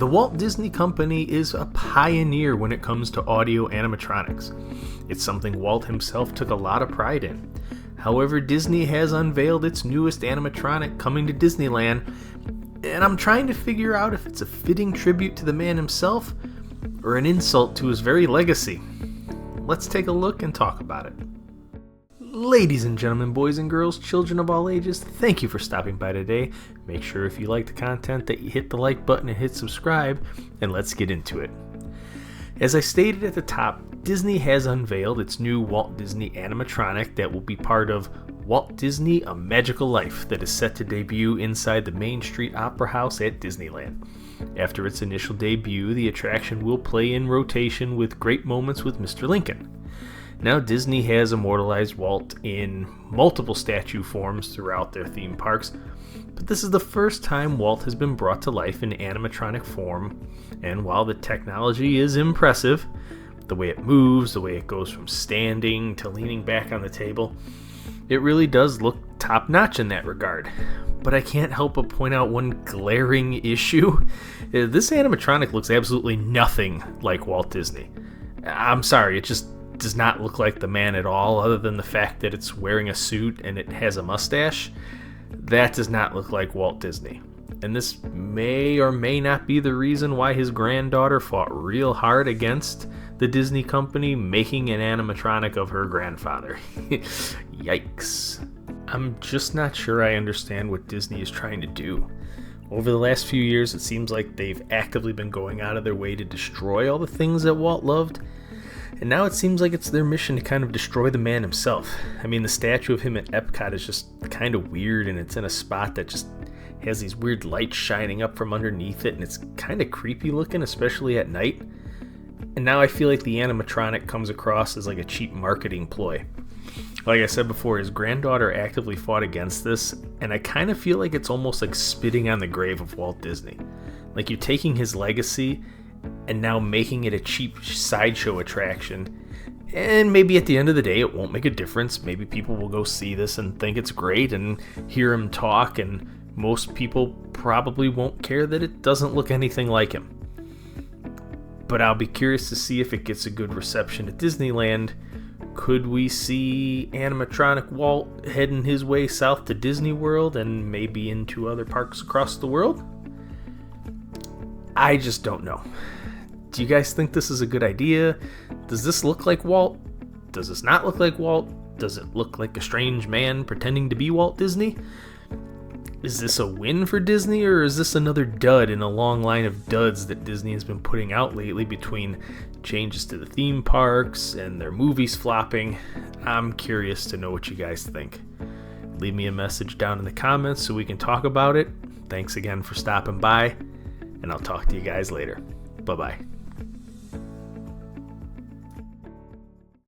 The Walt Disney Company is a pioneer when it comes to audio animatronics. It's something Walt himself took a lot of pride in. However, Disney has unveiled its newest animatronic coming to Disneyland, and I'm trying to figure out if it's a fitting tribute to the man himself or an insult to his very legacy. Let's take a look and talk about it. Ladies and gentlemen, boys and girls, children of all ages, thank you for stopping by today. Make sure if you like the content that you hit the like button and hit subscribe, and let's get into it. As I stated at the top, Disney has unveiled its new Walt Disney Animatronic that will be part of Walt Disney: A Magical Life that is set to debut inside the Main Street Opera House at Disneyland. After its initial debut, the attraction will play in rotation with great moments with Mr. Lincoln. Now, Disney has immortalized Walt in multiple statue forms throughout their theme parks, but this is the first time Walt has been brought to life in animatronic form, and while the technology is impressive, the way it moves, the way it goes from standing to leaning back on the table, it really does look top-notch in that regard. But I can't help but point out one glaring issue. This animatronic looks absolutely nothing like Walt Disney. I'm sorry, it just does not look like the man at all, other than the fact that it's wearing a suit and it has a mustache. That does not look like Walt Disney. And this may or may not be the reason why his granddaughter fought real hard against the Disney company making an animatronic of her grandfather. Yikes. I'm just not sure I understand what Disney is trying to do. Over the last few years, it seems like they've actively been going out of their way to destroy all the things that Walt loved. And now it seems like it's their mission to kind of destroy the man himself. I mean, the statue of him at Epcot is just kind of weird, and it's in a spot that just has these weird lights shining up from underneath it, and it's kind of creepy looking, especially at night. And now I feel like the animatronic comes across as like a cheap marketing ploy. Like I said before, his granddaughter actively fought against this, and I kind of feel like it's almost like spitting on the grave of Walt Disney. Like you're taking his legacy and now making it a cheap sideshow attraction. And maybe at the end of the day, it won't make a difference. Maybe people will go see this and think it's great and hear him talk, and most people probably won't care that it doesn't look anything like him. But I'll be curious to see if it gets a good reception at Disneyland. Could we see animatronic Walt heading his way south to Disney World and maybe into other parks across the world? I just don't know. Do you guys think this is a good idea? Does this look like Walt? Does this not look like Walt? Does it look like a strange man pretending to be Walt Disney? Is this a win for Disney, or is this another dud in a long line of duds that Disney has been putting out lately between changes to the theme parks and their movies flopping? I'm curious to know what you guys think. Leave me a message down in the comments so we can talk about it. Thanks again for stopping by, and I'll talk to you guys later. Bye-bye.